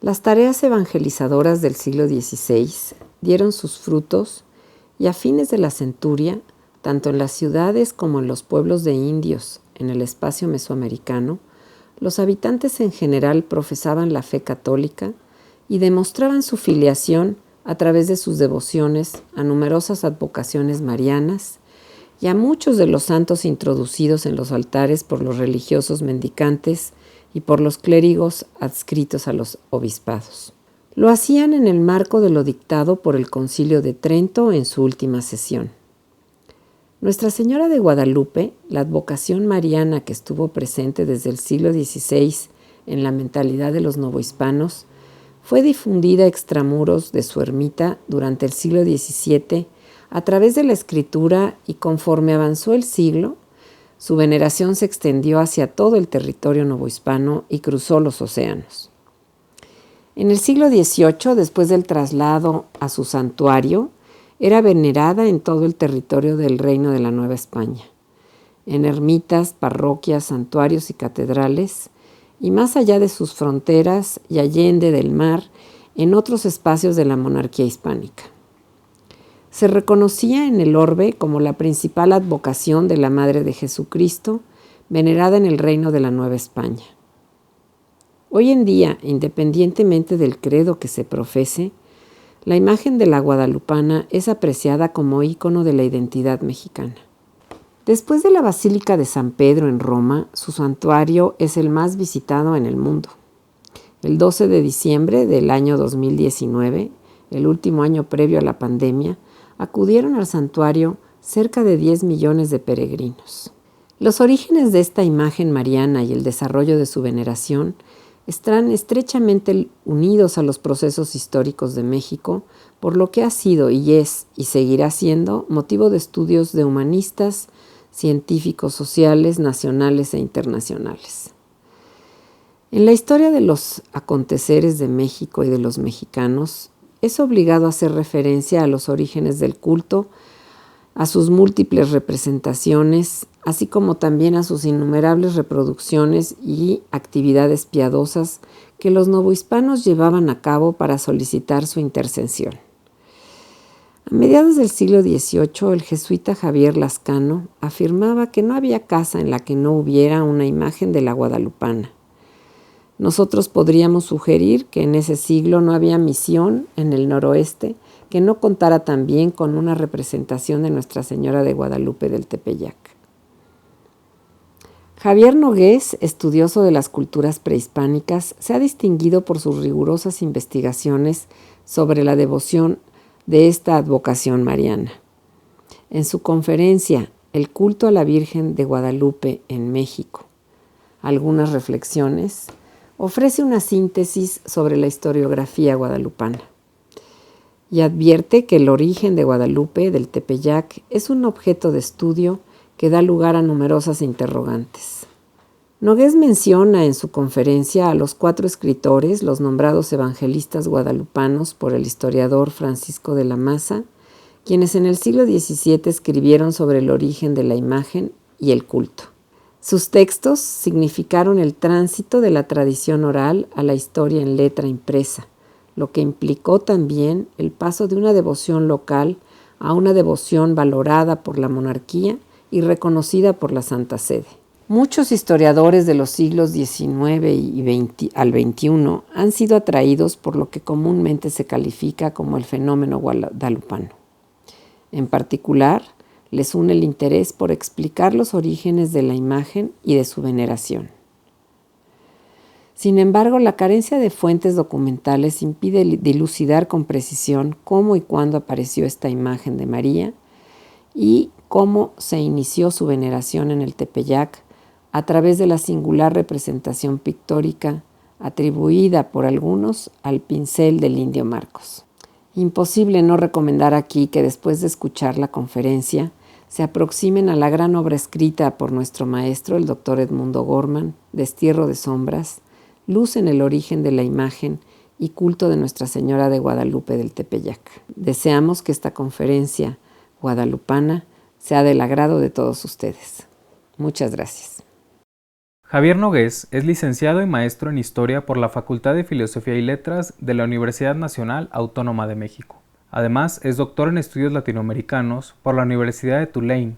Las tareas evangelizadoras del siglo XVI dieron sus frutos y a fines de la centuria, tanto en las ciudades como en los pueblos de indios en el espacio mesoamericano, los habitantes en general profesaban la fe católica y demostraban su filiación a través de sus devociones a numerosas advocaciones marianas y a muchos de los santos introducidos en los altares por los religiosos mendicantes y por los clérigos adscritos a los obispados. Lo hacían en el marco de lo dictado por el Concilio de Trento en su última sesión. Nuestra Señora de Guadalupe, la advocación mariana que estuvo presente desde el siglo XVI en la mentalidad de los novohispanos, fue difundida extramuros de su ermita durante el siglo XVII a través de la escritura y conforme avanzó el siglo, su veneración se extendió hacia todo el territorio novohispano y cruzó los océanos. En el siglo XVIII, después del traslado a su santuario, era venerada en todo el territorio del Reino de la Nueva España, en ermitas, parroquias, santuarios y catedrales, y más allá de sus fronteras y allende del mar, en otros espacios de la monarquía hispánica. Se reconocía en el orbe como la principal advocación de la Madre de Jesucristo, venerada en el Reino de la Nueva España. Hoy en día, independientemente del credo que se profese, la imagen de la guadalupana es apreciada como ícono de la identidad mexicana. Después de la Basílica de San Pedro en Roma, su santuario es el más visitado en el mundo. El 12 de diciembre del año 2019, el último año previo a la pandemia, acudieron al santuario cerca de 10 millones de peregrinos. Los orígenes de esta imagen mariana y el desarrollo de su veneración están estrechamente unidos a los procesos históricos de México, por lo que ha sido y es y seguirá siendo motivo de estudios de humanistas, científicos, sociales, nacionales e internacionales. En la historia de los aconteceres de México y de los mexicanos, es obligado a hacer referencia a los orígenes del culto, a sus múltiples representaciones, así como también a sus innumerables reproducciones y actividades piadosas que los novohispanos llevaban a cabo para solicitar su intercesión. A mediados del siglo XVIII, el jesuita Javier Lascano afirmaba que no había casa en la que no hubiera una imagen de la guadalupana. Nosotros podríamos sugerir que en ese siglo no había misión en el noroeste que no contara también con una representación de Nuestra Señora de Guadalupe del Tepeyac. Javier Nogués, estudioso de las culturas prehispánicas, se ha distinguido por sus rigurosas investigaciones sobre la devoción de esta advocación mariana. En su conferencia El culto a la Virgen de Guadalupe en México, algunas reflexiones, ofrece una síntesis sobre la historiografía guadalupana y advierte que el origen de Guadalupe del Tepeyac es un objeto de estudio que da lugar a numerosas interrogantes. Nogués menciona en su conferencia a los 4 escritores, los nombrados evangelistas guadalupanos por el historiador Francisco de la Maza, quienes en el siglo XVII escribieron sobre el origen de la imagen y el culto. Sus textos significaron el tránsito de la tradición oral a la historia en letra impresa, lo que implicó también el paso de una devoción local a una devoción valorada por la monarquía y reconocida por la Santa Sede. Muchos historiadores de los siglos XIX al XXI han sido atraídos por lo que comúnmente se califica como el fenómeno guadalupano. En particular, les une el interés por explicar los orígenes de la imagen y de su veneración. Sin embargo, la carencia de fuentes documentales impide dilucidar con precisión cómo y cuándo apareció esta imagen de María y cómo se inició su veneración en el Tepeyac a través de la singular representación pictórica atribuida por algunos al pincel del indio Marcos. Imposible no recomendar aquí que después de escuchar la conferencia se aproximen a la gran obra escrita por nuestro maestro, el doctor Edmundo Gorman, Destierro de sombras, Luz en el origen de la imagen y culto de Nuestra Señora de Guadalupe del Tepeyac. Deseamos que esta conferencia guadalupana sea del agrado de todos ustedes. Muchas gracias. Javier Nogués es licenciado y maestro en Historia por la Facultad de Filosofía y Letras de la Universidad Nacional Autónoma de México. Además, es doctor en Estudios Latinoamericanos por la Universidad de Tulane,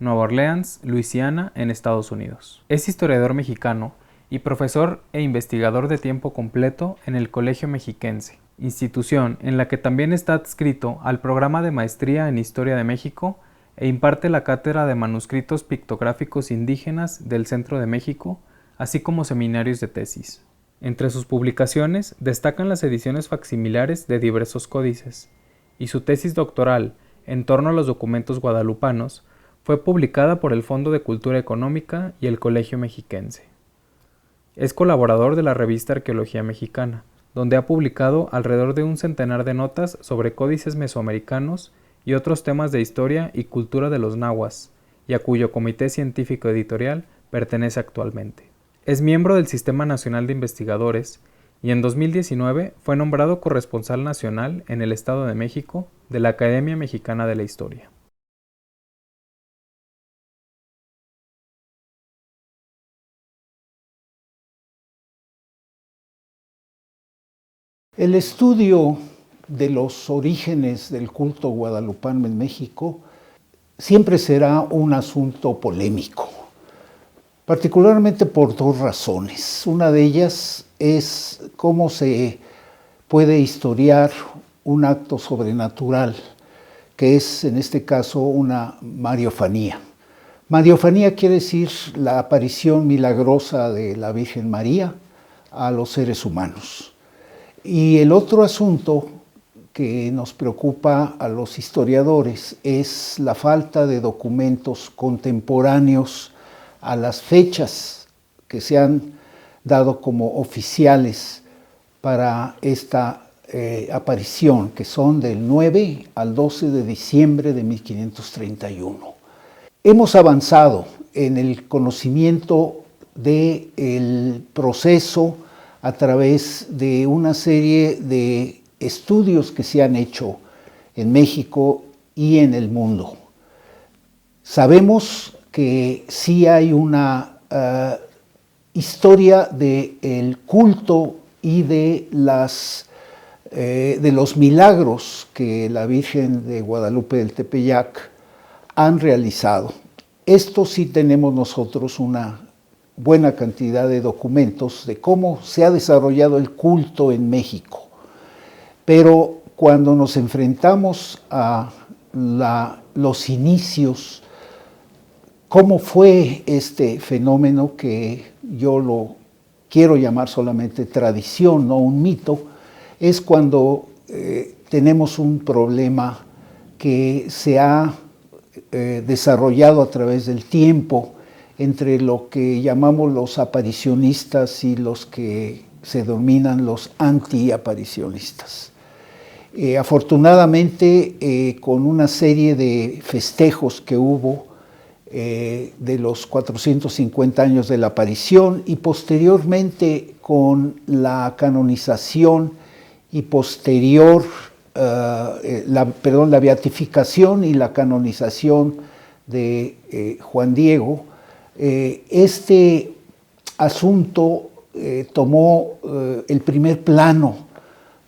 Nueva Orleans, Luisiana, en Estados Unidos. Es historiador mexicano y profesor e investigador de tiempo completo en el Colegio Mexiquense, institución en la que también está adscrito al programa de maestría en Historia de México e imparte la cátedra de manuscritos pictográficos indígenas del Centro de México, así como seminarios de tesis. Entre sus publicaciones destacan las ediciones facsimilares de diversos códices, y su tesis doctoral en torno a los documentos guadalupanos fue publicada por el Fondo de Cultura Económica y el Colegio Mexiquense. Es colaborador de la revista Arqueología Mexicana, donde ha publicado alrededor de un centenar de notas sobre códices mesoamericanos y otros temas de historia y cultura de los nahuas, y a cuyo comité científico editorial pertenece actualmente. Es miembro del Sistema Nacional de Investigadores y en 2019 fue nombrado corresponsal nacional en el Estado de México de la Academia Mexicana de la Historia. El estudio de los orígenes del culto guadalupano en México siempre será un asunto polémico, particularmente por dos razones. Una de ellas es cómo se puede historiar un acto sobrenatural, que es en este caso una mariofanía. Mariofanía quiere decir la aparición milagrosa de la Virgen María a los seres humanos. Y el otro asunto que nos preocupa a los historiadores es la falta de documentos contemporáneos a las fechas que se han dado como oficiales para esta aparición, que son del 9 al 12 de diciembre de 1531. Hemos avanzado en el conocimiento del proceso a través de una serie de estudios que se han hecho en México y en el mundo. Sabemos que sí hay una historia del culto y de los milagros que la Virgen de Guadalupe del Tepeyac han realizado. Esto sí tenemos nosotros una buena cantidad de documentos de cómo se ha desarrollado el culto en México. Pero cuando nos enfrentamos a los inicios, cómo fue este fenómeno que yo lo quiero llamar solamente tradición, no un mito, es cuando tenemos un problema que se ha desarrollado a través del tiempo entre lo que llamamos los aparicionistas y los que se denominan los antiaparicionistas. Afortunadamente, con una serie de festejos que hubo de los 450 años de la aparición y posteriormente con la canonización y posterior, la beatificación y la canonización de Juan Diego, este asunto tomó el primer plano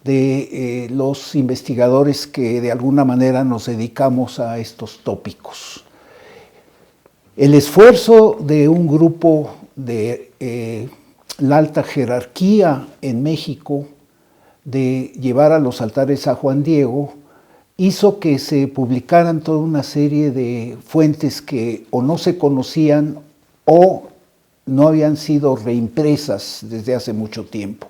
de los investigadores que de alguna manera nos dedicamos a estos tópicos. El esfuerzo de un grupo de la alta jerarquía en México de llevar a los altares a Juan Diego hizo que se publicaran toda una serie de fuentes que o no se conocían o no habían sido reimpresas desde hace mucho tiempo.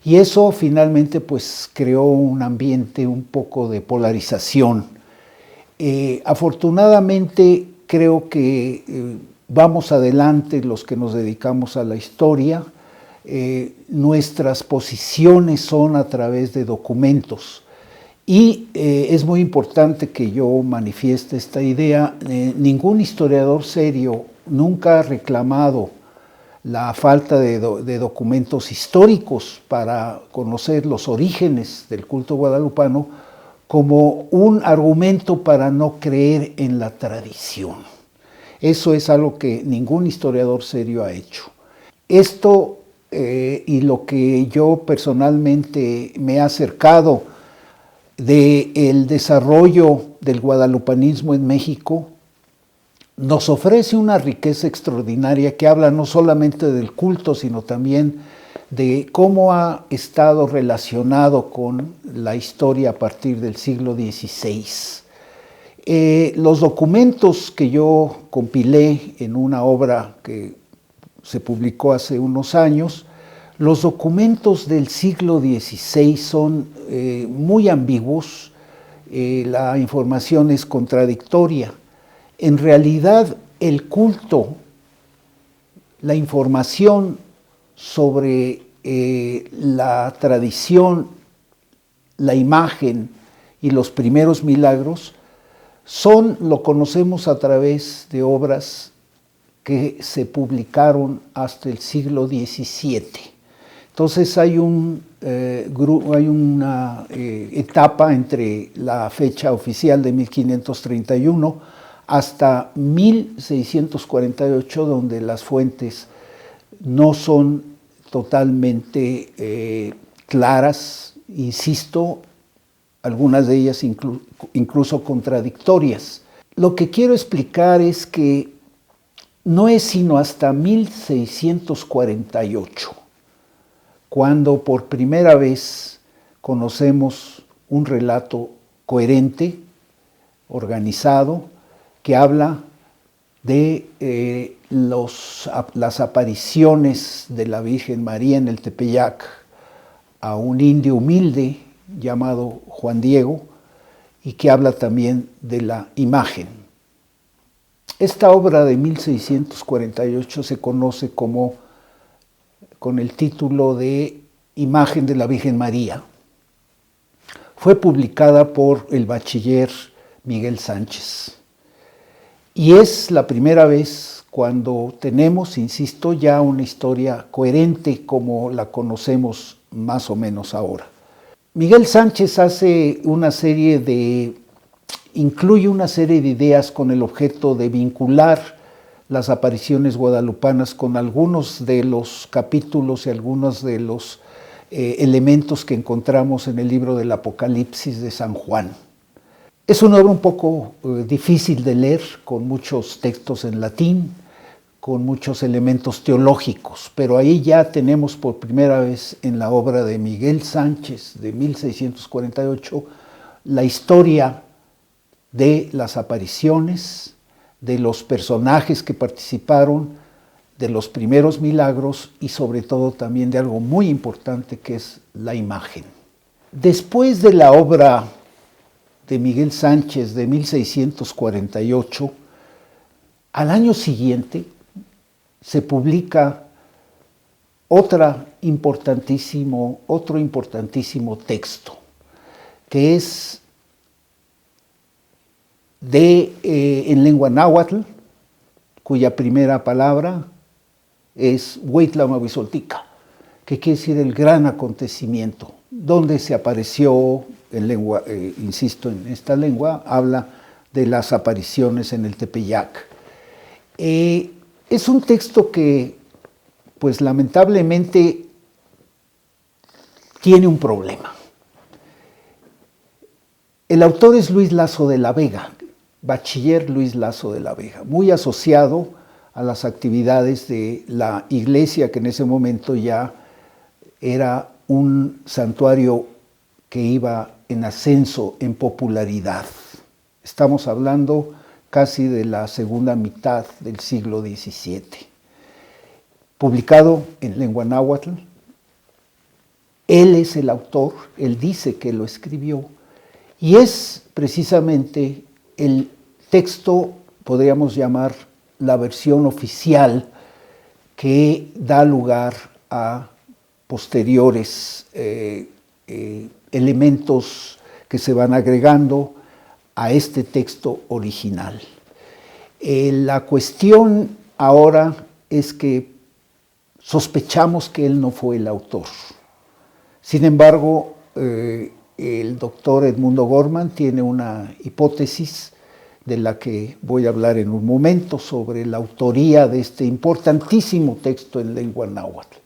Y eso finalmente pues creó un ambiente un poco de polarización. Afortunadamente creo que vamos adelante los que nos dedicamos a la historia. Nuestras posiciones son a través de documentos. Y es muy importante que yo manifieste esta idea. Ningún historiador serio nunca ha reclamado la falta de documentos históricos para conocer los orígenes del culto guadalupano como un argumento para no creer en la tradición. Eso es algo que ningún historiador serio ha hecho. Esto y lo que yo personalmente me he acercado del desarrollo del guadalupanismo en México nos ofrece una riqueza extraordinaria que habla no solamente del culto, sino también de cómo ha estado relacionado con la historia a partir del siglo XVI. Los documentos que yo compilé en una obra que se publicó hace unos años, los documentos del siglo XVI son muy ambiguos, la información es contradictoria. En realidad, el culto, la información sobre la tradición, la imagen y los primeros milagros lo conocemos a través de obras que se publicaron hasta el siglo XVII. Entonces hay una etapa entre la fecha oficial de 1531 hasta 1648, donde las fuentes no son totalmente claras, insisto, algunas de ellas incluso contradictorias. Lo que quiero explicar es que no es sino hasta 1648 cuando por primera vez conocemos un relato coherente, organizado, que habla de las apariciones de la Virgen María en el Tepeyac a un indio humilde llamado Juan Diego, y que habla también de la imagen. Esta obra de 1648 se conoce con el título de Imagen de la Virgen María. Fue publicada por el bachiller Miguel Sánchez. Y es la primera vez cuando tenemos, insisto, ya una historia coherente como la conocemos más o menos ahora. Miguel Sánchez incluye una serie de ideas con el objeto de vincular las apariciones guadalupanas con algunos de los capítulos y algunos de los elementos que encontramos en el libro del Apocalipsis de San Juan. Es una obra un poco difícil de leer, con muchos textos en latín, con muchos elementos teológicos, pero ahí ya tenemos por primera vez en la obra de Miguel Sánchez de 1648 la historia de las apariciones, de los personajes que participaron, de los primeros milagros y sobre todo también de algo muy importante que es la imagen. Después de la obra de Miguel Sánchez de 1648, al año siguiente se publica otro importantísimo texto, que es en lengua náhuatl, cuya primera palabra es Huitlamahuizoltica, que quiere decir el gran acontecimiento, donde se apareció en lengua, insisto, en esta lengua, habla de las apariciones en el Tepeyac. Es un texto que, pues lamentablemente, tiene un problema. El autor es Luis Lasso de la Vega, bachiller Luis Lasso de la Vega, muy asociado a las actividades de la iglesia, que en ese momento ya era un santuario que iba en ascenso, en popularidad. Estamos hablando casi de la segunda mitad del siglo XVII. Publicado en lengua náhuatl, él es el autor, él dice que lo escribió, y es precisamente el texto, podríamos llamar la versión oficial, que da lugar a posteriores elementos que se van agregando a este texto original. La cuestión ahora es que sospechamos que él no fue el autor. Sin embargo, el doctor Edmundo Gorman tiene una hipótesis de la que voy a hablar en un momento, sobre la autoría de este importantísimo texto en lengua náhuatl.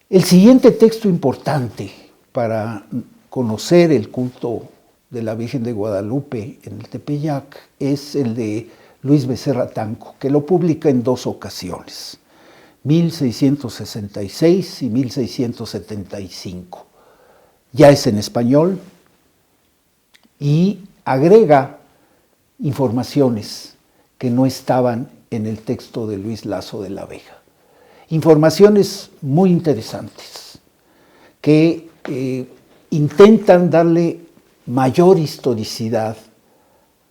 El siguiente texto importante para conocer el culto de la Virgen de Guadalupe en el Tepeyac es el de Luis Becerra Tanco, que lo publica en dos ocasiones, 1666 y 1675. Ya es en español y agrega informaciones que no estaban en el texto de Luis Laso de la Vega. Informaciones muy interesantes que intentan darle mayor historicidad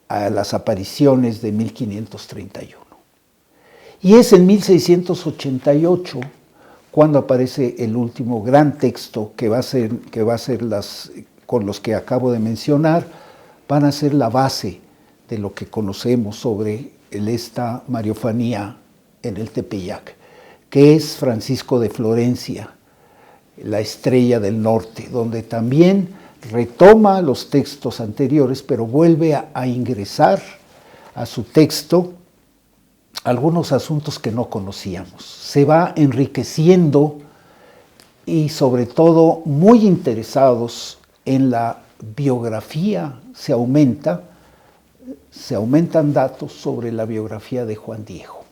a las apariciones de 1531. Y es en 1688 cuando aparece el último gran texto que va a ser con los que acabo de mencionar, van a ser la base de lo que conocemos sobre esta mariofanía en el Tepeyac, que es Francisco de Florencia, la Estrella del Norte, donde también retoma los textos anteriores, pero vuelve a ingresar a su texto algunos asuntos que no conocíamos. Se va enriqueciendo y sobre todo muy interesados en la biografía, se aumentan datos sobre la biografía de Juan Diego.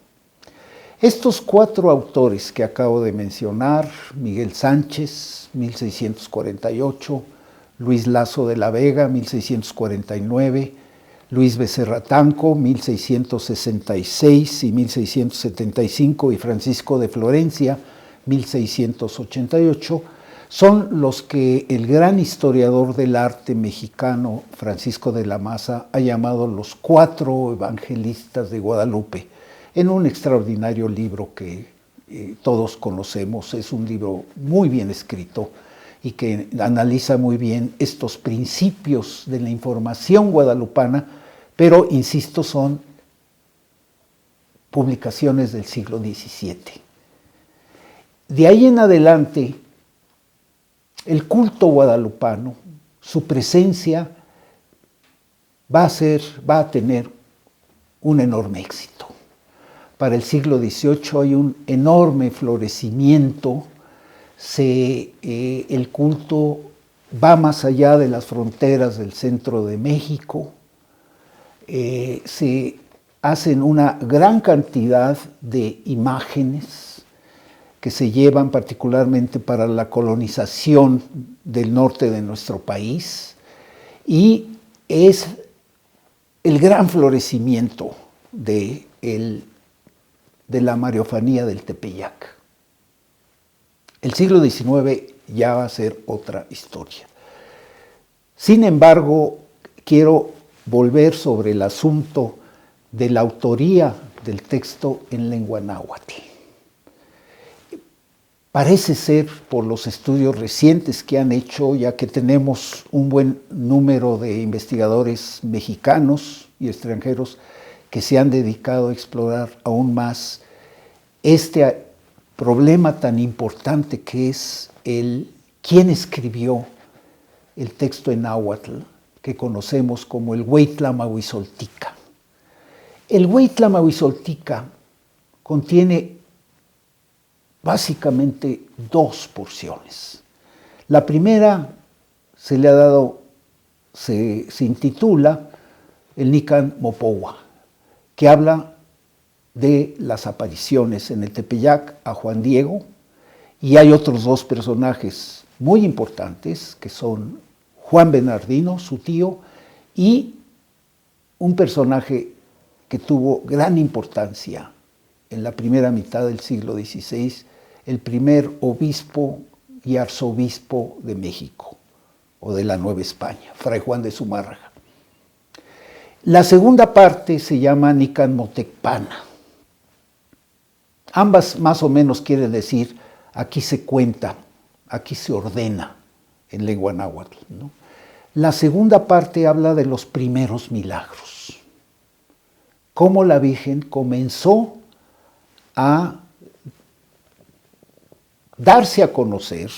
Estos cuatro autores que acabo de mencionar, Miguel Sánchez, 1648, Luis Laso de la Vega, 1649, Luis Becerra Tanco, 1666 y 1675, y Francisco de Florencia, 1688, son los que el gran historiador del arte mexicano, Francisco de la Maza, ha llamado los cuatro evangelistas de Guadalupe, en un extraordinario libro que todos conocemos. Es un libro muy bien escrito y que analiza muy bien estos principios de la información guadalupana, pero, insisto, son publicaciones del siglo XVII. De ahí en adelante, el culto guadalupano, su presencia va a tener un enorme éxito. Para el siglo XVIII hay un enorme florecimiento, el culto va más allá de las fronteras del centro de México, se hacen una gran cantidad de imágenes que se llevan particularmente para la colonización del norte de nuestro país, y es el gran florecimiento de la mariofanía del Tepeyac. El siglo XIX ya va a ser otra historia. Sin embargo, quiero volver sobre el asunto de la autoría del texto en lengua náhuatl. Parece ser, por los estudios recientes que han hecho, ya que tenemos un buen número de investigadores mexicanos y extranjeros que se han dedicado a explorar aún más este problema tan importante que es quién escribió el texto en náhuatl que conocemos como el Hueytla-Mahuizoltica. El Hueytla-Mahuizoltica contiene básicamente dos porciones. La primera se intitula el Nican Mopohua, que habla de las apariciones en el Tepeyac a Juan Diego, y hay otros dos personajes muy importantes, que son Juan Bernardino, su tío, y un personaje que tuvo gran importancia en la primera mitad del siglo XVI, el primer obispo y arzobispo de México, o de la Nueva España, Fray Juan de Zumárraga. La segunda parte se llama Nican Motecpana. Ambas más o menos quieren decir, aquí se cuenta, aquí se ordena en lengua náhuatl, ¿no? La segunda parte habla de los primeros milagros, cómo la Virgen comenzó a darse a conocer,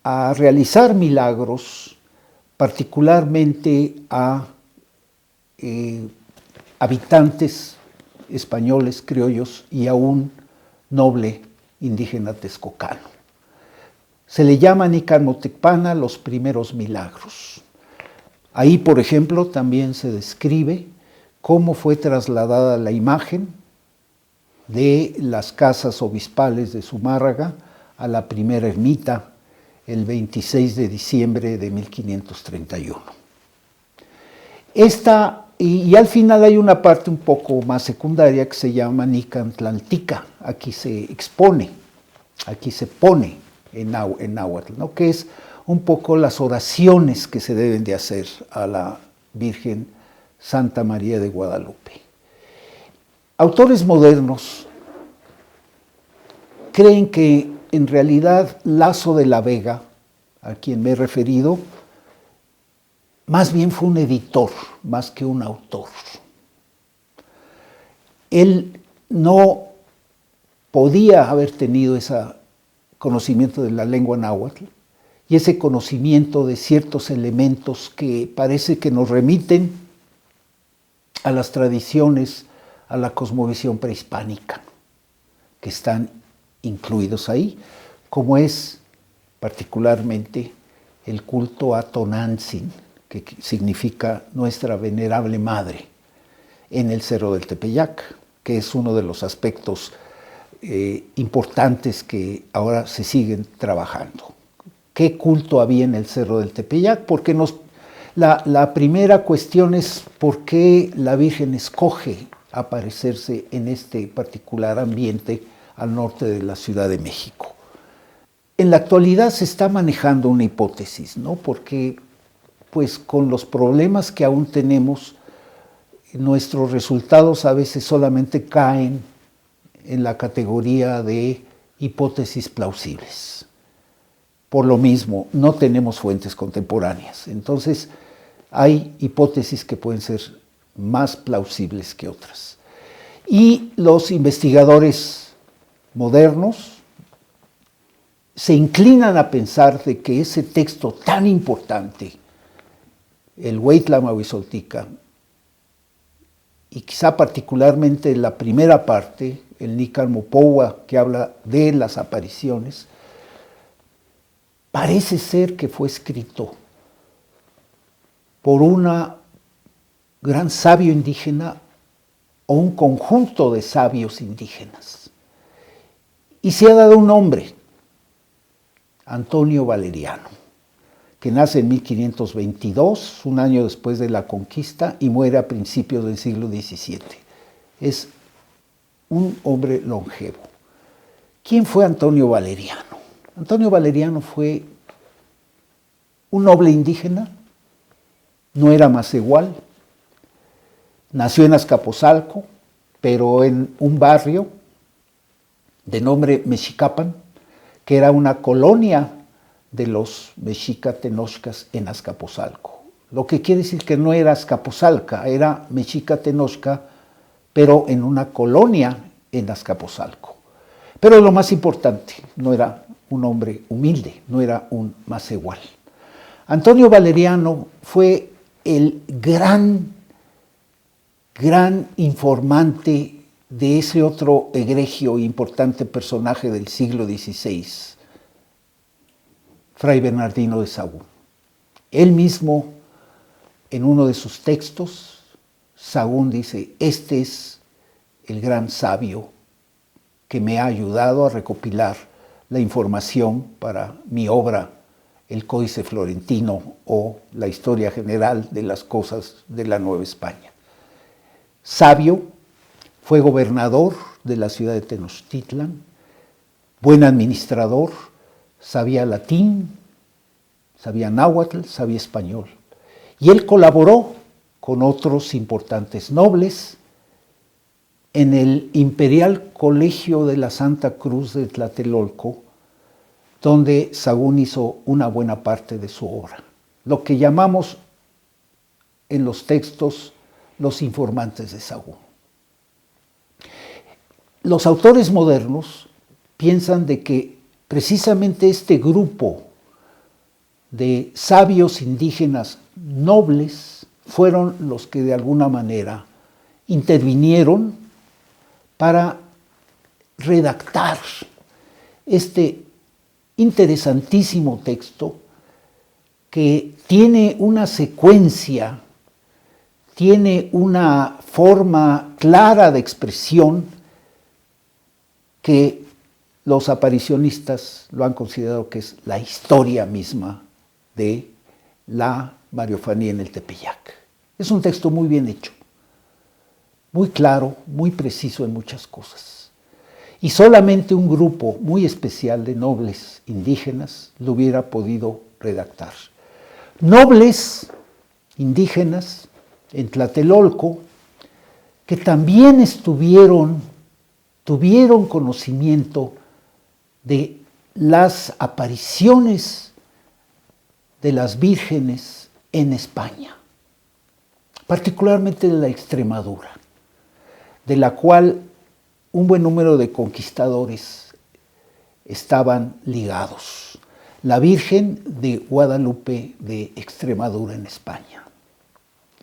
a realizar milagros, particularmente a habitantes españoles, criollos y a un noble indígena texcocano. Se le llama Nícar Tecpana los primeros milagros. Ahí, por ejemplo, también se describe cómo fue trasladada la imagen de las casas obispales de Zumárraga a la primera ermita el 26 de diciembre de 1531. Y al final hay una parte un poco más secundaria que se llama Nicantlaltica. Aquí se expone, aquí se pone en náhuatl, ¿no? Que es un poco las oraciones que se deben de hacer a la Virgen Santa María de Guadalupe. Autores modernos creen que en realidad Laso de la Vega, a quien me he referido, más bien fue un editor, más que un autor. Él no podía haber tenido ese conocimiento de la lengua náhuatl y ese conocimiento de ciertos elementos que parece que nos remiten a las tradiciones, a la cosmovisión prehispánica, que están incluidos ahí, como es particularmente el culto a Tonantzin, que significa nuestra venerable madre, en el Cerro del Tepeyac, que es uno de los aspectos importantes que ahora se siguen trabajando. ¿Qué culto había en el Cerro del Tepeyac? Porque la primera cuestión es por qué la Virgen escoge aparecerse en este particular ambiente al norte de la Ciudad de México. En la actualidad se está manejando una hipótesis, ¿no? Porque pues con los problemas que aún tenemos, nuestros resultados a veces solamente caen en la categoría de hipótesis plausibles. Por lo mismo, no tenemos fuentes contemporáneas. Entonces, hay hipótesis que pueden ser más plausibles que otras. Y los investigadores modernos se inclinan a pensar de que ese texto tan importante, el Hueytla-Mahuizoltica, y quizá particularmente la primera parte, el Nícar Mopohua, que habla de las apariciones, parece ser que fue escrito por un gran sabio indígena o un conjunto de sabios indígenas. Y se ha dado un nombre, Antonio Valeriano, que nace en 1522, un año después de la conquista, y muere a principios del siglo XVII. Es un hombre longevo. ¿Quién fue Antonio Valeriano? Antonio Valeriano fue un noble indígena, no era macehual, nació en Azcapotzalco, pero en un barrio de nombre Mexicapan, que era una colonia de los mexica tenochcas en Azcapotzalco. Lo que quiere decir que no era Azcapotzalca, era mexica tenochca, pero en una colonia en Azcapotzalco. Pero lo más importante, no era un hombre humilde, no era un macehual. Antonio Valeriano fue el gran informante de ese otro egregio e importante personaje del siglo XVI, Fray Bernardino de Sahagún. Él mismo, en uno de sus textos, Sahagún dice: este es el gran sabio que me ha ayudado a recopilar la información para mi obra, el Códice Florentino, o la historia general de las cosas de la Nueva España. Sabio, fue gobernador de la ciudad de Tenochtitlan, buen administrador, sabía latín, sabía náhuatl, sabía español. Y él colaboró con otros importantes nobles en el Imperial Colegio de la Santa Cruz de Tlatelolco, donde Sahagún hizo una buena parte de su obra, lo que llamamos en los textos los informantes de Sahagún. Los autores modernos piensan de que precisamente este grupo de sabios indígenas nobles, fueron los que de alguna manera intervinieron para redactar este interesantísimo texto que tiene una secuencia, tiene una forma clara de expresión que los aparicionistas lo han considerado que es la historia misma de la Mariofanía en el Tepeyac. Es un texto muy bien hecho, muy claro, muy preciso en muchas cosas. Y solamente un grupo muy especial de nobles indígenas lo hubiera podido redactar. Nobles indígenas en Tlatelolco que también tuvieron conocimiento de las apariciones de las vírgenes en España, particularmente de la Extremadura, de la cual un buen número de conquistadores estaban ligados. La Virgen de Guadalupe de Extremadura en España.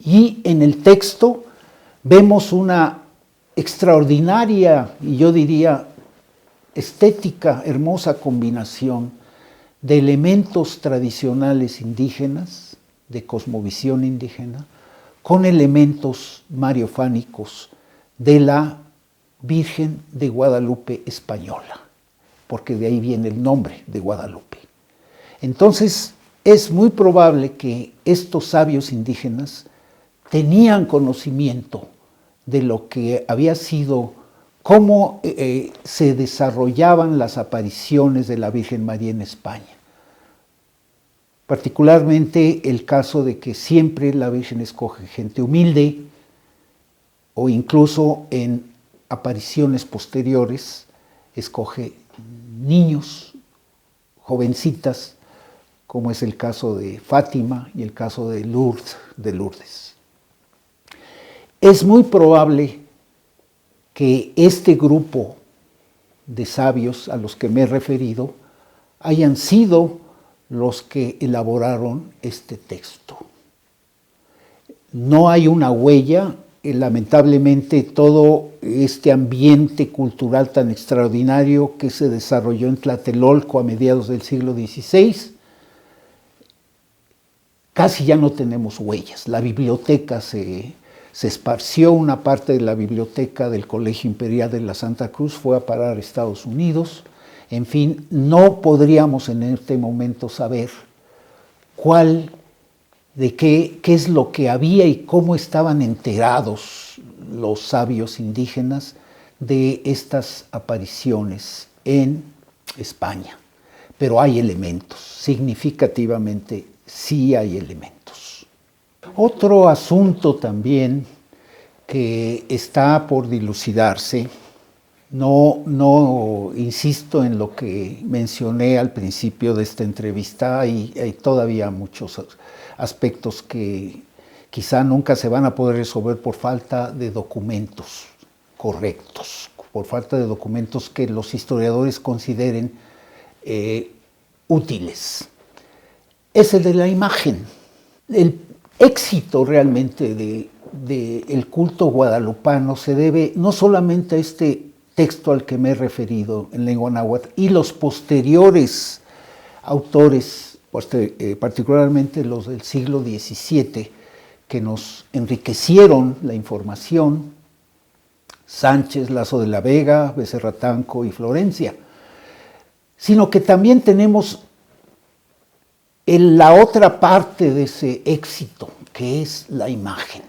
Y en el texto vemos una extraordinaria, y yo diría estética, hermosa combinación de elementos tradicionales indígenas, de cosmovisión indígena, con elementos mariofánicos de la Virgen de Guadalupe española, porque de ahí viene el nombre de Guadalupe. Entonces, es muy probable que estos sabios indígenas tenían conocimiento de lo que había sido, cómo se desarrollaban las apariciones de la Virgen María en España. Particularmente el caso de que siempre la Virgen escoge gente humilde, o incluso en apariciones posteriores escoge niños, jovencitas, como es el caso de Fátima y el caso de Lourdes. Es muy probable que este grupo de sabios a los que me he referido hayan sido los que elaboraron este texto. No hay una huella, lamentablemente todo este ambiente cultural tan extraordinario que se desarrolló en Tlatelolco a mediados del siglo XVI, casi ya no tenemos huellas. La biblioteca se esparció, una parte de la biblioteca del Colegio Imperial de la Santa Cruz fue a parar a Estados Unidos. En fin, no podríamos en este momento saber qué es lo que había y cómo estaban enterados los sabios indígenas de estas apariciones en España. Pero hay elementos, significativamente sí hay elementos. Otro asunto también que está por dilucidarse, no insisto en lo que mencioné al principio de esta entrevista, hay todavía muchos aspectos que quizá nunca se van a poder resolver por falta de documentos correctos, por falta de documentos que los historiadores consideren útiles. Es el de la imagen. El éxito realmente del culto guadalupano se debe no solamente a este texto al que me he referido en lengua náhuatl y los posteriores autores, particularmente los del siglo XVII, que nos enriquecieron la información, Sánchez, Lazo de la Vega, Becerra Tanco y Florencia, sino que también tenemos la otra parte de ese éxito, que es la imagen.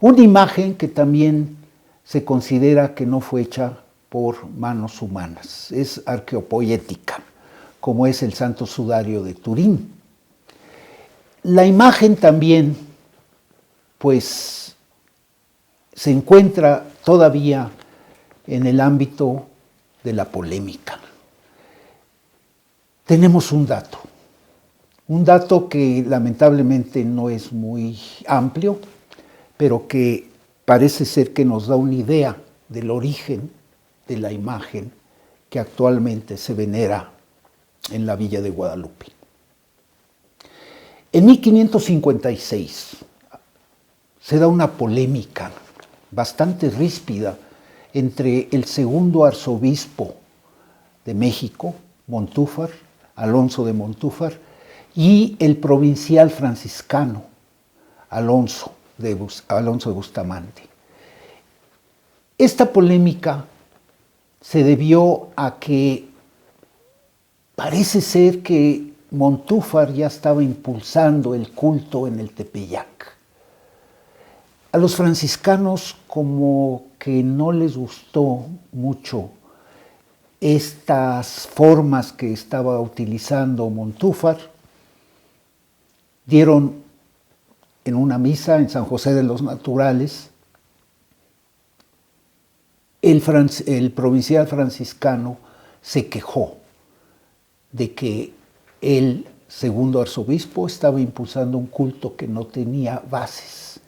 Una imagen que también se considera que no fue hecha por manos humanas, es arqueopoética, como es el Santo Sudario de Turín. La imagen también, pues, se encuentra todavía en el ámbito de la polémica. Tenemos un dato que lamentablemente no es muy amplio, pero que parece ser que nos da una idea del origen de la imagen que actualmente se venera en la villa de Guadalupe. En 1556, se da una polémica bastante ríspida entre el segundo arzobispo de México, Montúfar, Alonso de Montúfar, y el provincial franciscano, Alonso de Bustamante. Esta polémica se debió a que parece ser que Montúfar ya estaba impulsando el culto en el Tepeyac. A los franciscanos como que no les gustó mucho estas formas que estaba utilizando Montúfar. Dieron en una misa en San José de los Naturales, el provincial franciscano se quejó de que el segundo arzobispo estaba impulsando un culto que no tenía bases.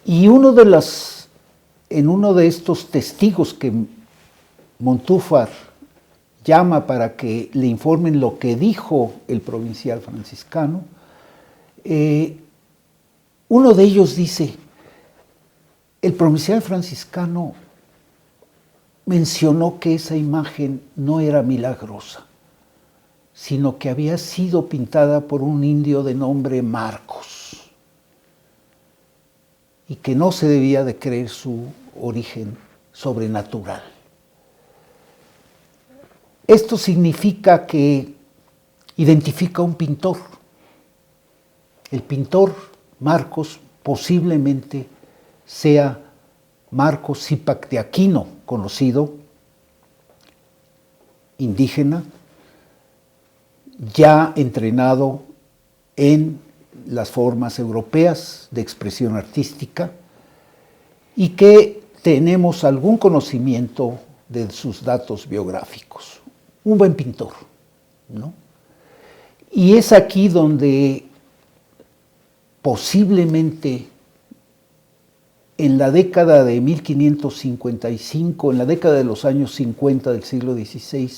Y en uno de estos testigos que Montúfar llama para que le informen lo que dijo el provincial franciscano, uno de ellos dice, el provincial franciscano mencionó que esa imagen no era milagrosa, sino que había sido pintada por un indio de nombre Marcos, y que no se debía de creer su origen sobrenatural. Esto significa que identifica a un pintor. El pintor Marcos posiblemente sea Marcos Cípac de Aquino, conocido, indígena, ya entrenado en las formas europeas de expresión artística y que tenemos algún conocimiento de sus datos biográficos. Un buen pintor, ¿no? Y es aquí donde posiblemente en la década de 1555, en la década de los años 50 del siglo XVI,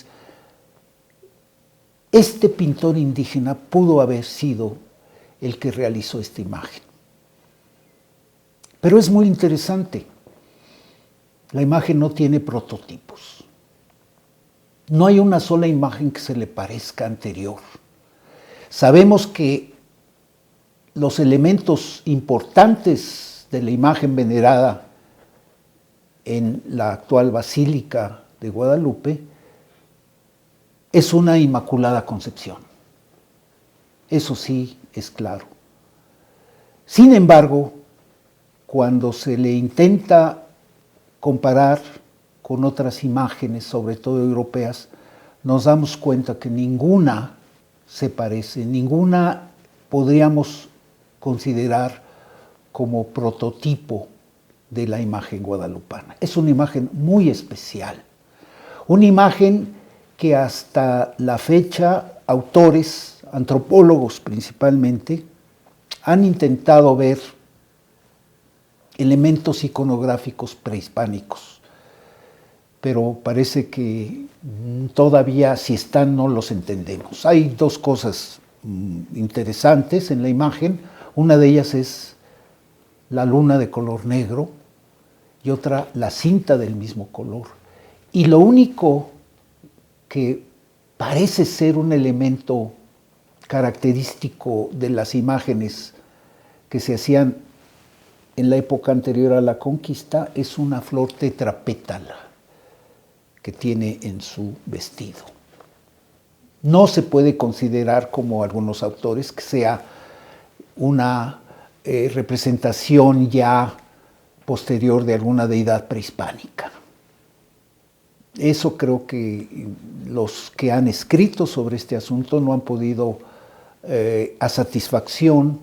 este pintor indígena pudo haber sido el que realizó esta imagen. Pero es muy interesante, la imagen no tiene prototipos. No hay una sola imagen que se le parezca anterior. Sabemos que los elementos importantes de la imagen venerada en la actual Basílica de Guadalupe es una Inmaculada Concepción. Eso sí es claro. Sin embargo, cuando se le intenta comparar con otras imágenes, sobre todo europeas, nos damos cuenta que ninguna se parece, ninguna podríamos considerar como prototipo de la imagen guadalupana. Es una imagen muy especial, una imagen que hasta la fecha autores, antropólogos principalmente, han intentado ver elementos iconográficos prehispánicos, pero parece que todavía si están no los entendemos. Hay dos cosas interesantes en la imagen, una de ellas es la luna de color negro y otra la cinta del mismo color. Y lo único que parece ser un elemento característico de las imágenes que se hacían en la época anterior a la conquista es una flor tetrapétala que tiene en su vestido. No se puede considerar, como algunos autores, que sea una representación ya posterior de alguna deidad prehispánica. Eso creo que los que han escrito sobre este asunto no han podido a satisfacción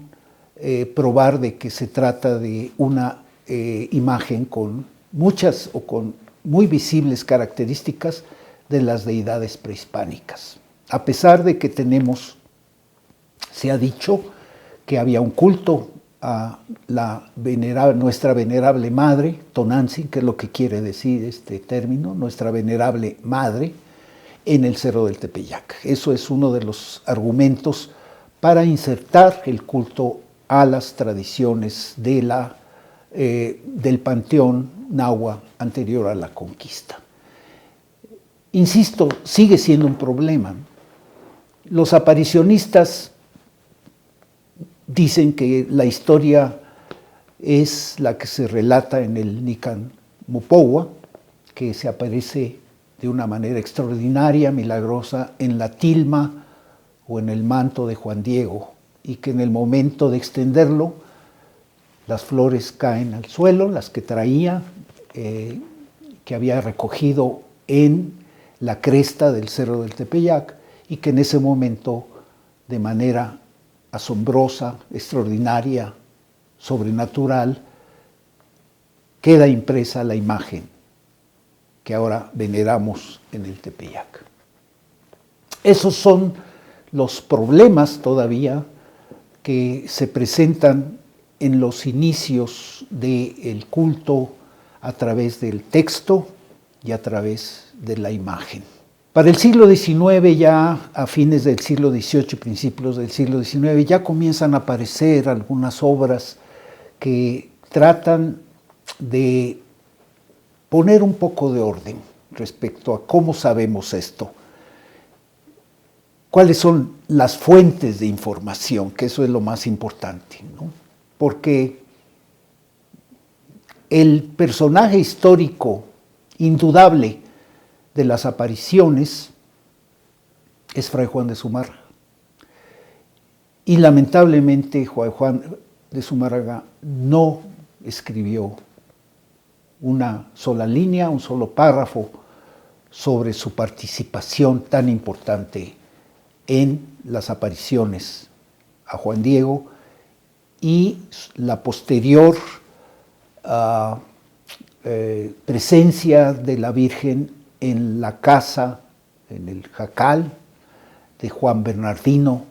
probar de que se trata de una imagen con muchas o con muy visibles características de las deidades prehispánicas. A pesar de que se ha dicho que había un culto a nuestra venerable madre, Tonantzin, que es lo que quiere decir este término, nuestra venerable madre, en el Cerro del Tepeyac. Eso es uno de los argumentos para insertar el culto a las tradiciones de la del panteón náhuatl anterior a la conquista. Insisto, sigue siendo un problema. Los aparicionistas dicen que la historia es la que se relata en el Nican Mopohua, que se aparece de una manera extraordinaria, milagrosa, en la tilma o en el manto de Juan Diego, y que en el momento de extenderlo, las flores caen al suelo, las que traía, que había recogido en la cresta del Cerro del Tepeyac, y que en ese momento, de manera asombrosa, extraordinaria, sobrenatural, queda impresa la imagen que ahora veneramos en el Tepeyac. Esos son los problemas todavía que se presentan en los inicios del culto a través del texto y a través de la imagen. Para el siglo XIX, ya a fines del siglo XVIII, principios del siglo XIX, ya comienzan a aparecer algunas obras que tratan de poner un poco de orden respecto a cómo sabemos esto. ¿Cuáles son las fuentes de información? Que eso es lo más importante, ¿no? Porque el personaje histórico indudable de las apariciones es Fray Juan de Zumárraga. Y lamentablemente Juan de Zumárraga no escribió una sola línea, un solo párrafo sobre su participación tan importante en las apariciones a Juan Diego y la posterior presencia de la Virgen en la casa, en el jacal de Juan Bernardino,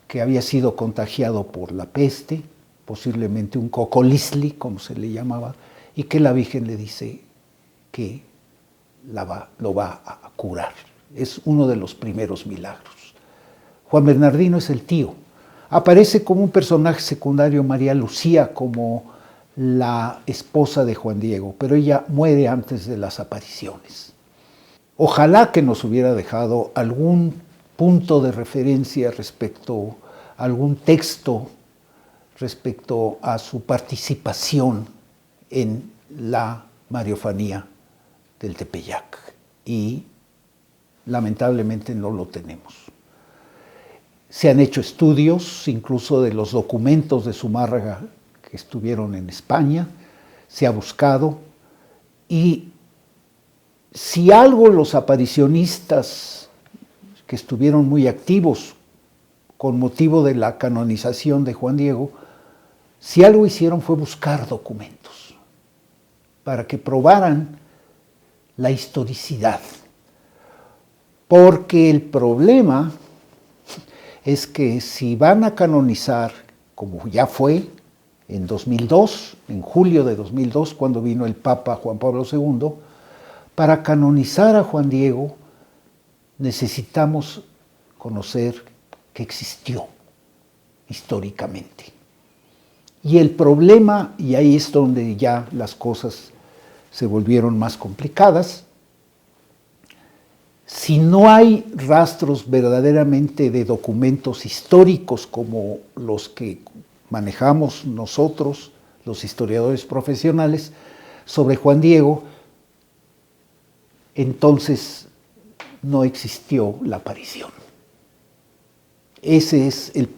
que había sido contagiado por la peste, posiblemente un cocolisli, como se le llamaba, y que la Virgen le dice que lo va a curar. Es uno de los primeros milagros. Juan Bernardino es el tío. Aparece como un personaje secundario María Lucía, como la esposa de Juan Diego, pero ella muere antes de las apariciones. Ojalá que nos hubiera dejado algún punto de referencia respecto a algún texto, respecto a su participación en la Mariofanía del Tepeyac. Y lamentablemente no lo tenemos. Se han hecho estudios, incluso de los documentos de Zumárraga que estuvieron en España, se ha buscado, y si algo los aparicionistas que estuvieron muy activos con motivo de la canonización de Juan Diego, si algo hicieron fue buscar documentos para que probaran la historicidad. Porque el problema es que si van a canonizar, como ya fue en 2002, en julio de 2002, cuando vino el Papa Juan Pablo II, para canonizar a Juan Diego necesitamos conocer que existió históricamente. Y el problema, y ahí es donde ya las cosas se volvieron más complicadas, si no hay rastros verdaderamente de documentos históricos como los que manejamos nosotros, los historiadores profesionales, sobre Juan Diego, entonces no existió la aparición. Ese es el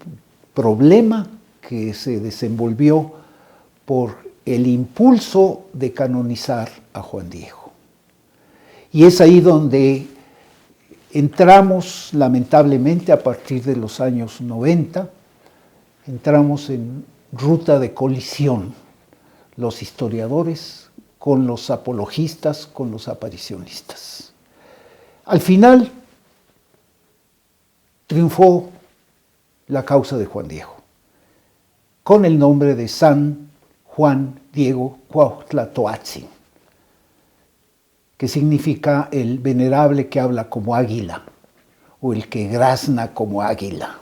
problema que se desenvolvió por el impulso de canonizar a Juan Diego. Y es ahí donde entramos, lamentablemente, a partir de los años 90, entramos en ruta de colisión, los historiadores con los apologistas, con los aparicionistas. Al final, triunfó la causa de Juan Diego, con el nombre de San Juan Diego Cuauhtlatoatzin, que significa el venerable que habla como águila, o el que grazna como águila.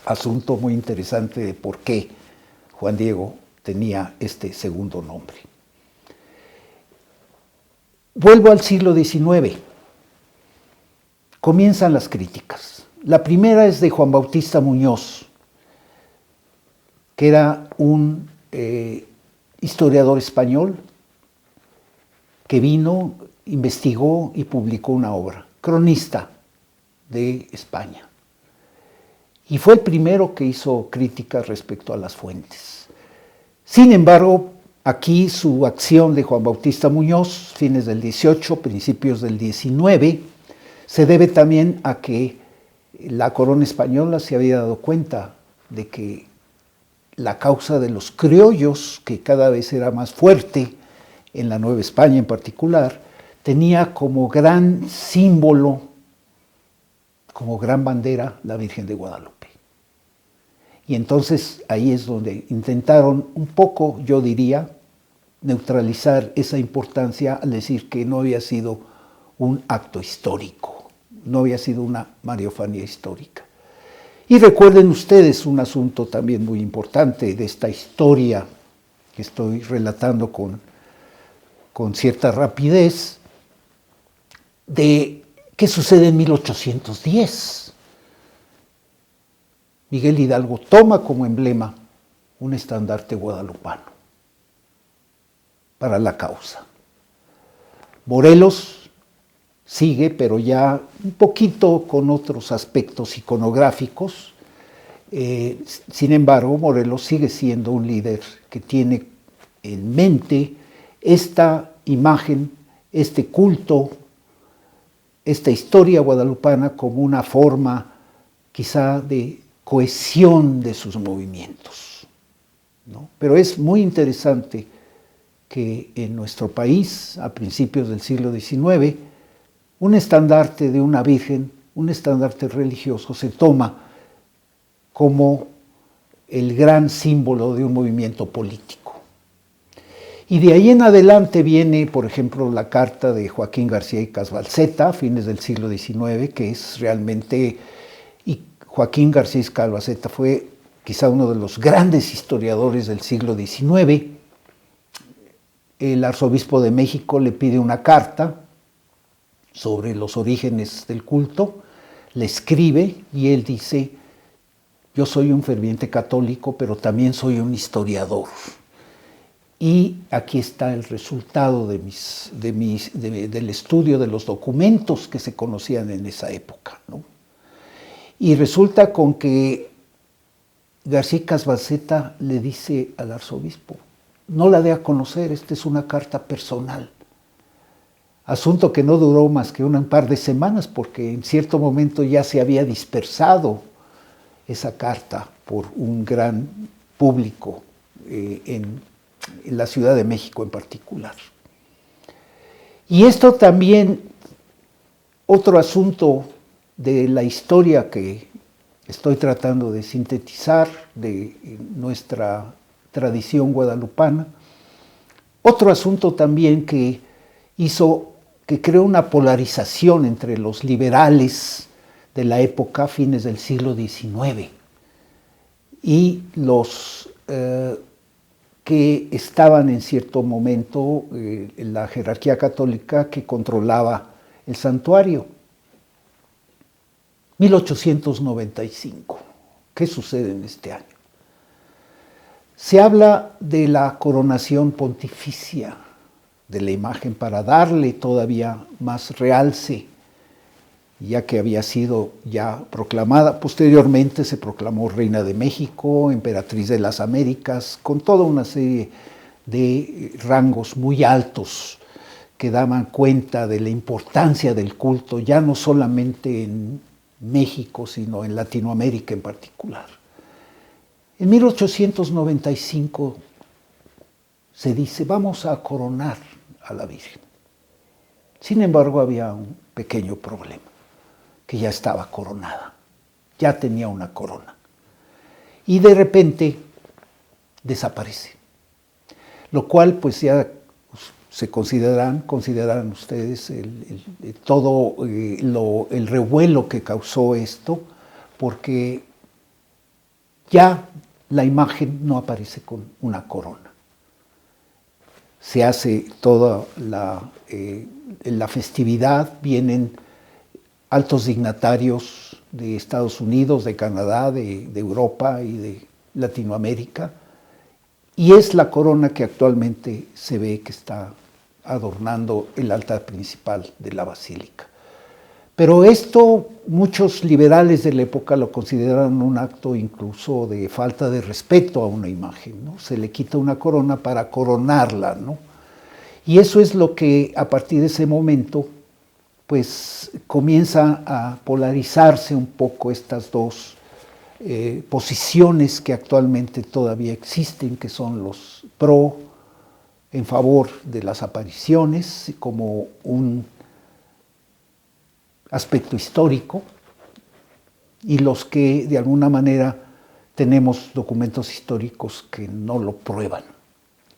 Asunto muy interesante de por qué Juan Diego tenía este segundo nombre. Vuelvo al siglo XIX. Comienzan las críticas. La primera es de Juan Bautista Muñoz, que era un historiador español que vino, investigó y publicó una obra, cronista de España. Y fue el primero que hizo críticas respecto a las fuentes. Sin embargo, aquí su acción de Juan Bautista Muñoz, fines del 18, principios del 19, se debe también a que la corona española se había dado cuenta de que la causa de los criollos, que cada vez era más fuerte en la Nueva España en particular, tenía como gran símbolo, como gran bandera, la Virgen de Guadalupe. Y entonces ahí es donde intentaron un poco, yo diría, neutralizar esa importancia al decir que no había sido un acto histórico, no había sido una mariofanía histórica. Y recuerden ustedes un asunto también muy importante de esta historia que estoy relatando con cierta rapidez, de qué sucede en 1810. Miguel Hidalgo toma como emblema un estandarte guadalupano para la causa. Morelos sigue, pero ya un poquito con otros aspectos iconográficos. Sin embargo, Morelos sigue siendo un líder que tiene en mente esta imagen, este culto, esta historia guadalupana como una forma quizá de cohesión de sus movimientos, ¿no? Pero es muy interesante que en nuestro país, a principios del siglo XIX, un estandarte de una virgen, un estandarte religioso, se toma como el gran símbolo de un movimiento político. Y de ahí en adelante viene, por ejemplo, la carta de Joaquín García y Calvaceta, a fines del siglo XIX, que es realmente... Y Joaquín García y Calvaceta fue quizá uno de los grandes historiadores del siglo XIX. El arzobispo de México le pide una carta sobre los orígenes del culto, le escribe y él dice: yo soy un ferviente católico, pero también soy un historiador. Y aquí está el resultado del estudio de los documentos que se conocían en esa época, ¿no? Y resulta con que García Calvaceta le dice al arzobispo: no la dé a conocer, esta es una carta personal. Asunto que no duró más que un par de semanas, porque en cierto momento ya se había dispersado esa carta por un gran público en la Ciudad de México en particular. Y esto también, otro asunto de la historia que estoy tratando de sintetizar de nuestra tradición guadalupana, otro asunto también que creó una polarización entre los liberales de la época, fines del siglo XIX, y los que estaban en cierto momento en la jerarquía católica que controlaba el santuario. 1895. ¿Qué sucede en este año? Se habla de la coronación pontificia de la imagen para darle todavía más realce, ya que había sido ya proclamada. Posteriormente se proclamó Reina de México, Emperatriz de las Américas, con toda una serie de rangos muy altos que daban cuenta de la importancia del culto, ya no solamente en México, sino en Latinoamérica en particular. En 1895 se dice: vamos a coronar a la Virgen. Sin embargo, había un pequeño problema, que ya estaba coronada, ya tenía una corona. Y de repente desaparece, lo cual pues ya se consideran ustedes todo el revuelo que causó esto, porque ya la imagen no aparece con una corona. Se hace toda la festividad, vienen altos dignatarios de Estados Unidos, de Canadá, de Europa y de Latinoamérica, y es la corona que actualmente se ve que está adornando el altar principal de la basílica. Pero esto muchos liberales de la época lo consideraron un acto incluso de falta de respeto a una imagen, ¿no? Se le quita una corona para coronarla, ¿no? Y eso es lo que a partir de ese momento pues comienza a polarizarse un poco estas dos posiciones que actualmente todavía existen, que son los pro, en favor de las apariciones como un aspecto histórico, y los que de alguna manera tenemos documentos históricos que no lo prueban.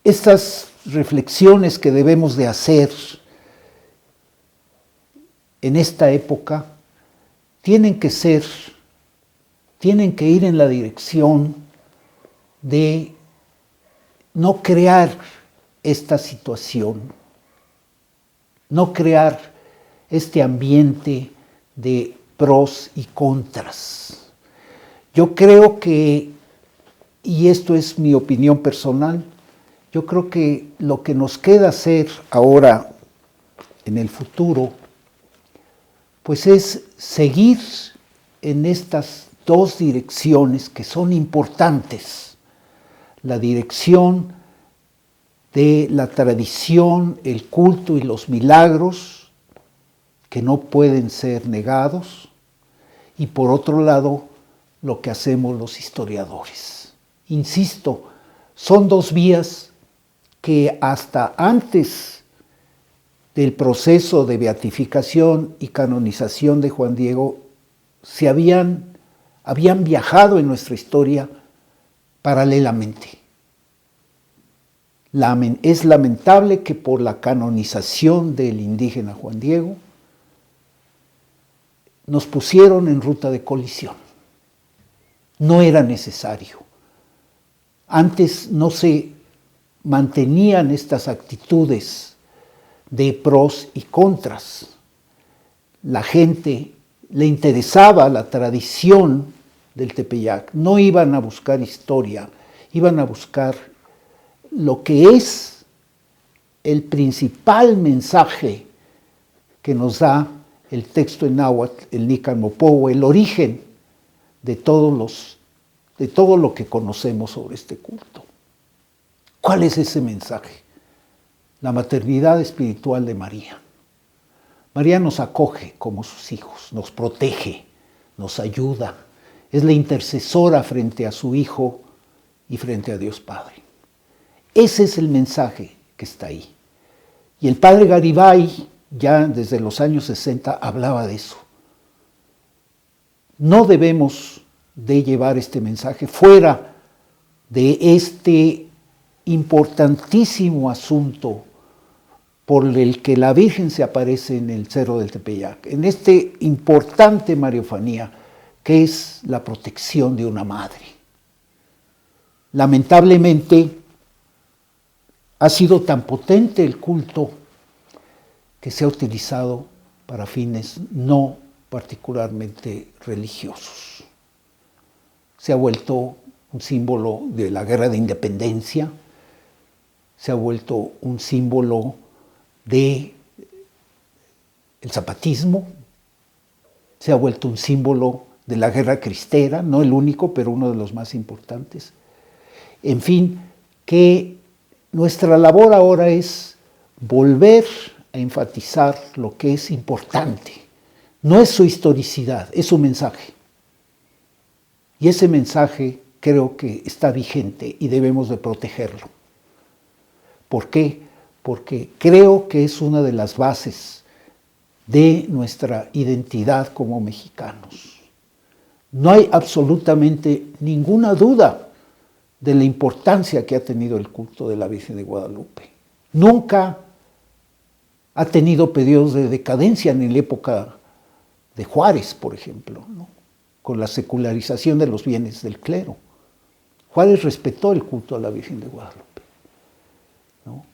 Estas reflexiones que debemos de hacer en esta época tienen que ir en la dirección de no crear esta situación, no crear este ambiente de pros y contras. Yo creo que, y esto es mi opinión personal, yo creo que lo que nos queda hacer ahora en el futuro, pues es seguir en estas dos direcciones que son importantes. La dirección de la tradición, el culto y los milagros, que no pueden ser negados, y por otro lado, lo que hacemos los historiadores. Insisto, son dos vías que hasta antes del proceso de beatificación y canonización de Juan Diego habían viajado en nuestra historia paralelamente. Es lamentable que por la canonización del indígena Juan Diego nos pusieron en ruta de colisión. No era necesario. Antes no se mantenían estas actitudes de pros y contras. La gente le interesaba la tradición del Tepeyac. No iban a buscar historia, iban a buscar lo que es el principal mensaje que nos da el texto en náhuatl, el Nican Mopohua, el origen de todo lo que conocemos sobre este culto. ¿Cuál es ese mensaje? La maternidad espiritual de María. María nos acoge como sus hijos, nos protege, nos ayuda, es la intercesora frente a su Hijo y frente a Dios Padre. Ese es el mensaje que está ahí. Y el padre Garibay, ya desde los años 60, hablaba de eso. No debemos de llevar este mensaje fuera de este importantísimo asunto por el que la Virgen se aparece en el Cerro del Tepeyac, en este importante mariofanía que es la protección de una madre. Lamentablemente, ha sido tan potente el culto que se ha utilizado para fines no particularmente religiosos. Se ha vuelto un símbolo de la guerra de independencia, se ha vuelto un símbolo de el zapatismo, se ha vuelto un símbolo de la guerra cristera, no el único, pero uno de los más importantes. En fin, que nuestra labor ahora es volver a enfatizar lo que es importante. No es su historicidad, es su mensaje. Y ese mensaje creo que está vigente y debemos de protegerlo. ¿Por qué? Porque creo que es una de las bases de nuestra identidad como mexicanos. No hay absolutamente ninguna duda de la importancia que ha tenido el culto de la Virgen de Guadalupe. Nunca ha tenido periodos de decadencia en la época de Juárez, por ejemplo, ¿no? Con la secularización de los bienes del clero. Juárez respetó el culto a la Virgen de Guadalupe, ¿no?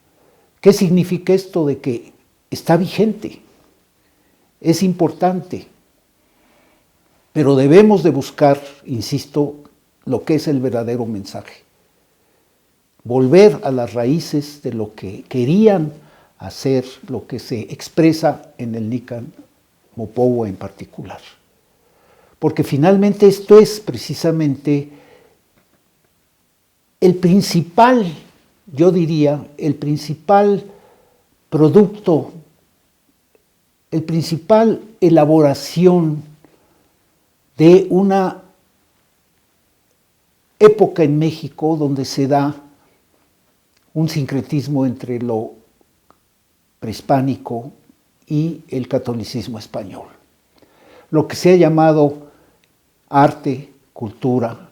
¿Qué significa esto de que está vigente? Es importante, pero debemos de buscar, insisto, lo que es el verdadero mensaje. Volver a las raíces de lo que querían hacer, lo que se expresa en el Nican Mopohua en particular. Porque finalmente esto es precisamente el principal, yo diría, el principal producto, el principal elaboración de una época en México donde se da un sincretismo entre lo prehispánico y el catolicismo español. Lo que se ha llamado arte, cultura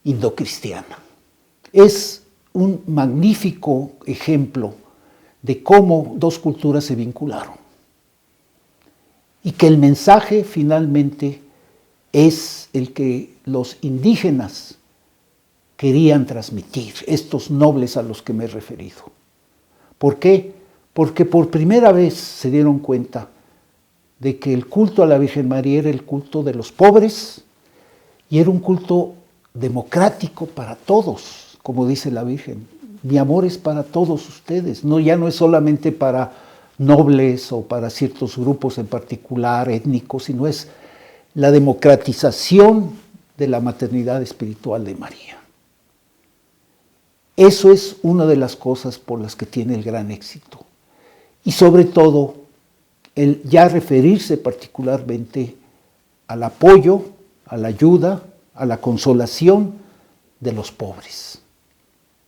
indocristiana. Es un magnífico ejemplo de cómo dos culturas se vincularon y que el mensaje finalmente es el que los indígenas querían transmitir, estos nobles a los que me he referido. ¿Por qué? Porque por primera vez se dieron cuenta de que el culto a la Virgen María era el culto de los pobres y era un culto democrático para todos, como dice la Virgen. Mi amor es para todos ustedes, ya no es solamente para nobles o para ciertos grupos en particular, étnicos, sino es la democratización de la maternidad espiritual de María. Eso es una de las cosas por las que tiene el gran éxito. Y sobre todo, el ya referirse particularmente al apoyo, a la ayuda, a la consolación de los pobres,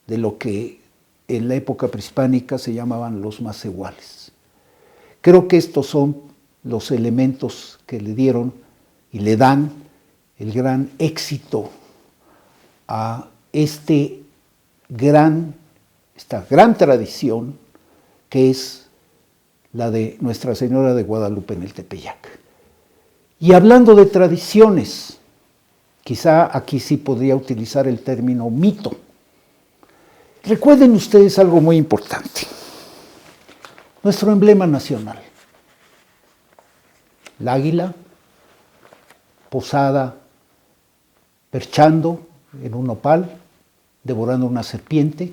de lo que en la época prehispánica se llamaban los macehuales. Creo que estos son los elementos que le dieron y le dan el gran éxito a esta gran tradición que es la de Nuestra Señora de Guadalupe en el Tepeyac. Y hablando de tradiciones, quizá aquí sí podría utilizar el término mito. Recuerden ustedes algo muy importante. Nuestro emblema nacional, el águila posada, perchando en un nopal, devorando una serpiente,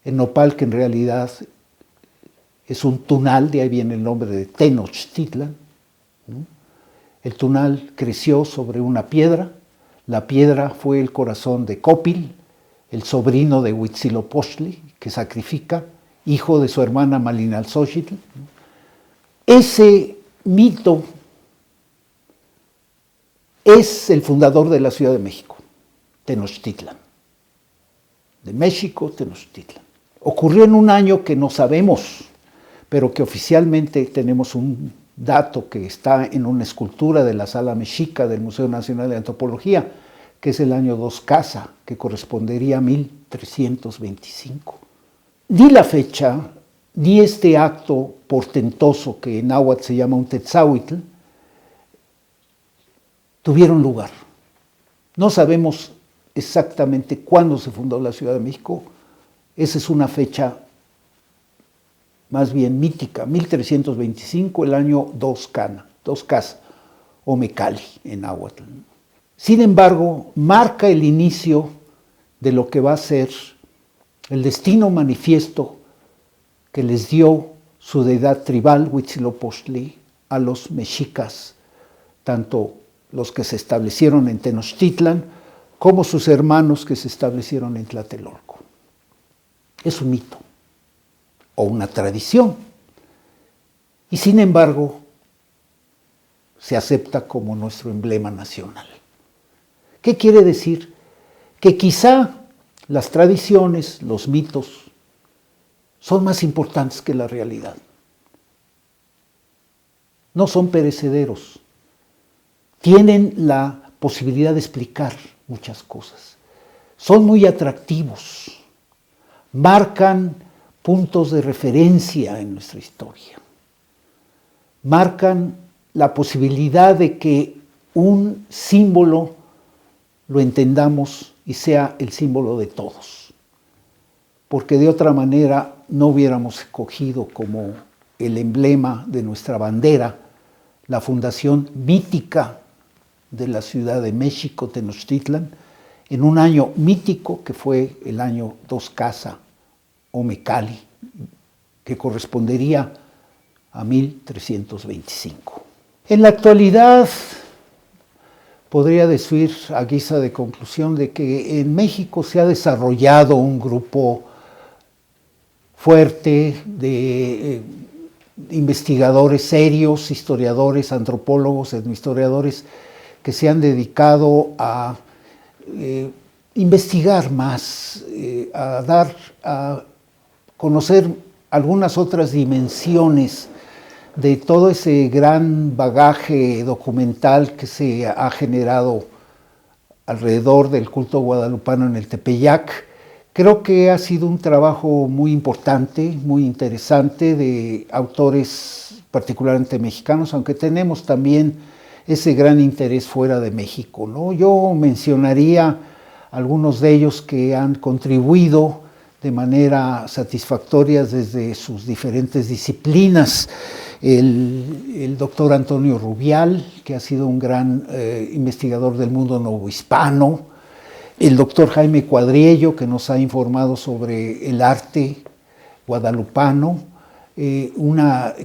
el nopal que en realidad es un tunal, de ahí viene el nombre de Tenochtitlan, ¿no? El tunal creció sobre una piedra, la piedra fue el corazón de Copil, el sobrino de Huitzilopochtli, que sacrifica, hijo de su hermana Malinalxóchitl. Ese mito es el fundador de la Ciudad de México, Tenochtitlan. De México, Tenochtitlan. Ocurrió en un año que no sabemos, pero que oficialmente tenemos un dato que está en una escultura de la Sala Mexica del Museo Nacional de Antropología, que es el año 2 Casa, que correspondería a 1325. Di la fecha, di este acto portentoso que en náhuatl se llama un Tetzahuitl, tuvieron lugar. No sabemos exactamente cuándo se fundó la Ciudad de México, esa es una fecha más bien mítica, 1325, el año 2 Casa, o Mecali en náhuatl. Sin embargo, marca el inicio de lo que va a ser el destino manifiesto que les dio su deidad tribal, Huitzilopochtli, a los mexicas, tanto los que se establecieron en Tenochtitlan como sus hermanos que se establecieron en Tlatelolco. Es un mito o una tradición, y sin embargo se acepta como nuestro emblema nacional. ¿Qué quiere decir? Que quizá las tradiciones, los mitos, son más importantes que la realidad. No son perecederos. Tienen la posibilidad de explicar muchas cosas. Son muy atractivos. Marcan puntos de referencia en nuestra historia. Marcan la posibilidad de que un símbolo lo entendamos y sea el símbolo de todos. Porque de otra manera no hubiéramos escogido como el emblema de nuestra bandera la fundación mítica de la Ciudad de México, Tenochtitlan, en un año mítico que fue el año Dos Casa o Mecali, que correspondería a 1325. En la actualidad, podría decir a guisa de conclusión de que en México se ha desarrollado un grupo fuerte de investigadores serios, historiadores, antropólogos, etnohistoriadores, que se han dedicado a investigar más, a conocer algunas otras dimensiones de todo ese gran bagaje documental que se ha generado alrededor del culto guadalupano en el Tepeyac. Creo que ha sido un trabajo muy importante, muy interesante, de autores particularmente mexicanos, aunque tenemos también ese gran interés fuera de México, ¿no? Yo mencionaría algunos de ellos que han contribuido de manera satisfactoria desde sus diferentes disciplinas. El doctor Antonio Rubial, que ha sido un gran investigador del mundo novohispano, el doctor Jaime Cuadriello, que nos ha informado sobre el arte guadalupano, que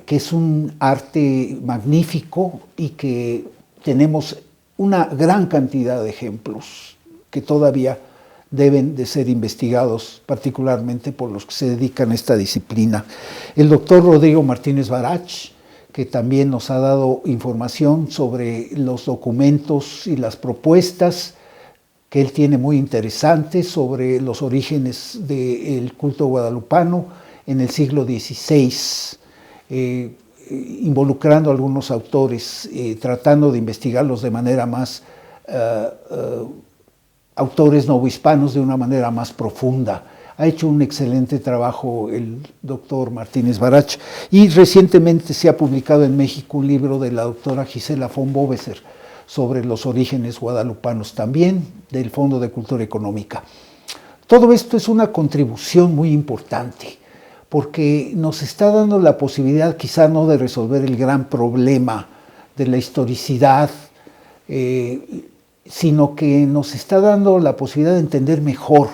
es un arte magnífico y que tenemos una gran cantidad de ejemplos que todavía deben de ser investigados, particularmente por los que se dedican a esta disciplina. El doctor Rodrigo Martínez Barach, que también nos ha dado información sobre los documentos y las propuestas que él tiene muy interesantes sobre los orígenes del culto guadalupano en el siglo XVI, involucrando a algunos autores, tratando de investigarlos de manera más autores novohispanos de una manera más profunda. Ha hecho un excelente trabajo el doctor Martínez Barach y recientemente se ha publicado en México un libro de la doctora Gisela von Boveser sobre los orígenes guadalupanos, también del Fondo de Cultura Económica. Todo esto es una contribución muy importante porque nos está dando la posibilidad quizá no de resolver el gran problema de la historicidad, sino que nos está dando la posibilidad de entender mejor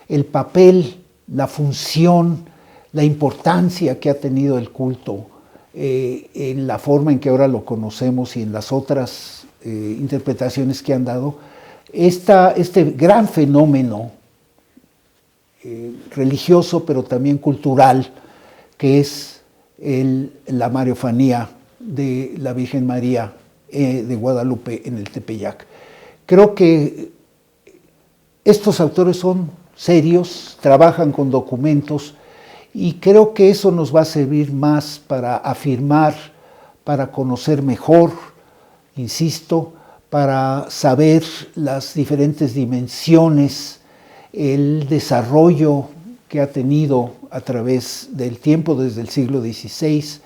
el papel, la función, la importancia que ha tenido el culto en la forma en que ahora lo conocemos y en las otras interpretaciones que han dado. Este gran fenómeno religioso, pero también cultural, que es la mariofanía de la Virgen María de Guadalupe en el Tepeyac. Creo que estos autores son serios, trabajan con documentos y creo que eso nos va a servir más para afirmar, para conocer mejor, insisto, para saber las diferentes dimensiones, el desarrollo que ha tenido a través del tiempo, desde el siglo XVI,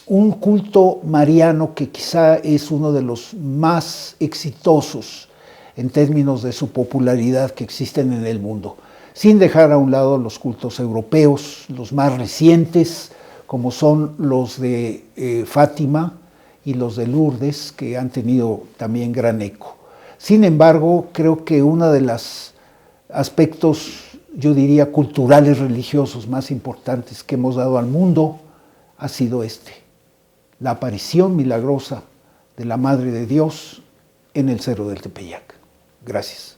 un culto mariano que quizá es uno de los más exitosos en términos de su popularidad que existen en el mundo, sin dejar a un lado los cultos europeos, los más recientes, como son los de Fátima y los de Lourdes, que han tenido también gran eco. Sin embargo, creo que uno de los aspectos, yo diría, culturales religiosos más importantes que hemos dado al mundo ha sido la aparición milagrosa de la Madre de Dios en el Cerro del Tepeyac. Gracias.